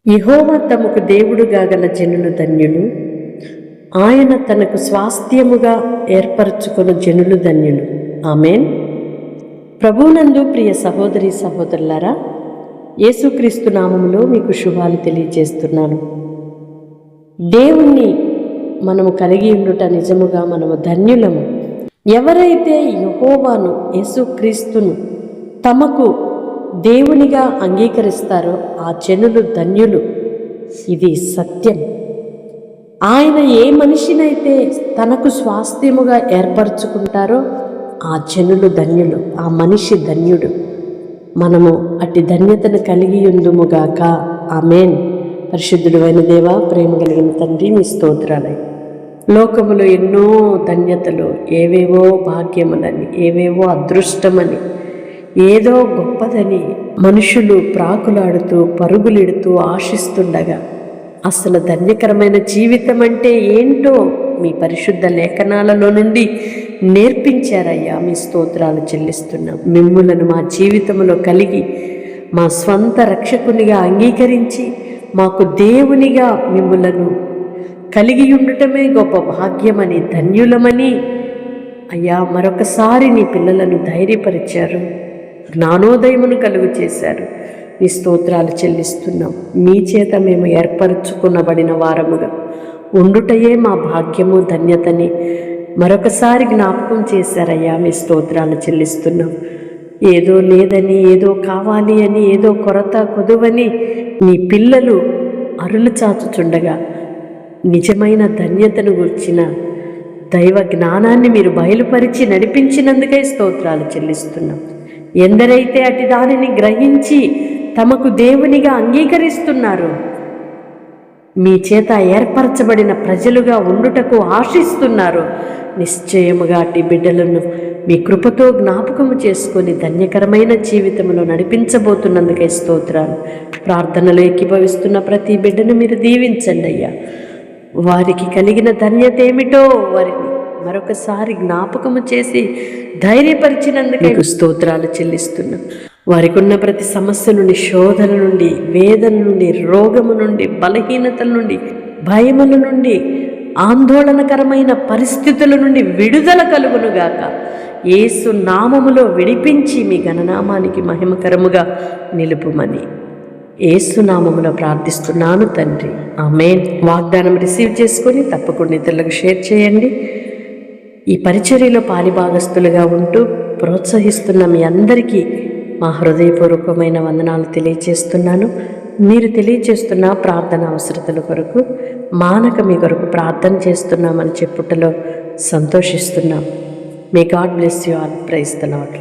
యెహోవా తమకు దేవుడుగా గల జనులు ధన్యులు, ఆయన తనకు స్వాస్థ్యముగా ఏర్పరచుకున్న జనులు ధన్యులు. ఆమేన్. ప్రభువునందు ప్రియ సహోదరి సహోదరులారా, యేసుక్రీస్తు నామములో మీకు శుభాలు తెలియజేస్తున్నాను. దేవుణ్ణి మనము కలిగి ఉండుట నిజముగా మనము ధన్యులము. ఎవరైతే యెహోవాను యేసుక్రీస్తును తమకు దేవునిగా అంగీకరిస్తారో ఆ జనులు ధన్యులు. ఇది సత్యం. ఆయన ఏ మనిషినైతే తనకు స్వాస్థ్యముగా ఏర్పరచుకుంటారో ఆ జనులు ధన్యులు, ఆ మనిషి ధన్యుడు. మనము అట్టి ధన్యతను కలిగి ఉందుముగాక. ఆమేన్. పరిశుద్ధుడు అయిన దేవా, ప్రేమ కలిగిన తండ్రి, మీ స్తోత్రాలై. లోకములో ఎన్నో ధన్యతలు, ఏవేవో భాగ్యములని, ఏవేవో అదృష్టమని, ఏదో గొప్పదని మనుషులు ప్రాకులాడుతూ పరుగులెడుతూ ఆశిస్తుండగా అసలు ధన్యకరమైన జీవితం అంటే ఏంటో మీ పరిశుద్ధ లేఖనాలలో నుండి నేర్పించారయ్యా. మీ స్తోత్రాలు చెల్లిస్తున్నాం. మిమ్ములను మా జీవితంలో కలిగి మా స్వంత రక్షకునిగా అంగీకరించి మాకు దేవునిగా మిమ్ములను కలిగి ఉండటమే గొప్ప భాగ్యమని, ధన్యులమని అయ్యా మరొకసారి నీ పిల్లలను ధైర్యపరిచారు, జ్ఞానోదయమును కలుగు చేశారు. మీ స్తోత్రాలు చెల్లిస్తున్నాం. మీ చేత మేము ఏర్పరచుకునబడిన వారముగా ఉండుటయే మా భాగ్యము, ధన్యతని మరొకసారి జ్ఞాపకం చేశారయ్యా. మీ స్తోత్రాలు చెల్లిస్తున్నాం. ఏదో లేదని, ఏదో కావాలి అని, ఏదో కొరత కొదువని నీ పిల్లలు అరులు చాచుచుండగా నిజమైన ధన్యతను గుర్చిన దైవ జ్ఞానాన్ని మీరు బయలుపరిచి నడిపించినందుకే స్తోత్రాలు చెల్లిస్తున్నాం. ఎందరైతే అటు దానిని గ్రహించి తమకు దేవునిగా అంగీకరిస్తున్నారో, మీ చేత ఏర్పరచబడిన ప్రజలుగా ఉండుటకు ఆశిస్తున్నారు, నిశ్చయముగా అట్టి బిడ్డలను మీ కృపతో జ్ఞాపకము చేసుకొని ధన్యకరమైన జీవితంలో నడిపించబోతున్నందుకే స్తోత్రాలు. ప్రార్థనలో ఏకీభవిస్తున్న ప్రతి బిడ్డను మీరు దీవించండి అయ్యా. వారికి కలిగిన ధన్యత ఏమిటో వారిని మరొకసారి జ్ఞాపకము చేసి ధైర్యపరిచినందుకే స్తోత్రాలు చెల్లిస్తున్నాం. వారికి ఉన్న ప్రతి సమస్య నుండి, శోధన నుండి, వేదన నుండి, రోగము నుండి, బలహీనతల నుండి, భయముల నుండి, ఆందోళనకరమైన పరిస్థితుల నుండి విడుదల కలుగునుగాక. యేసు నామములో విడిపించి మీ ఘననామానికి మహిమకరముగా నిలుపుమని యేసు నామములో ప్రార్థిస్తున్నాను తండ్రి. ఆమేన్. వాగ్దానం రిసీవ్ చేసుకొని తప్పకుండా ఇతరులకు షేర్ చేయండి. ఈ పరిచర్యలో పాలిభాగస్తులుగా ఉంటూ ప్రోత్సహిస్తున్న మీ అందరికీ మా హృదయపూర్వకమైన వందనాలు తెలియజేస్తున్నాను. మీరు తెలియజేస్తున్న ప్రార్థన అవసరతల కొరకు మానక మీ కొరకు ప్రార్థన చేస్తున్నామని చెప్పుటలో సంతోషిస్తున్నాం. May God bless you all. Praise the lord.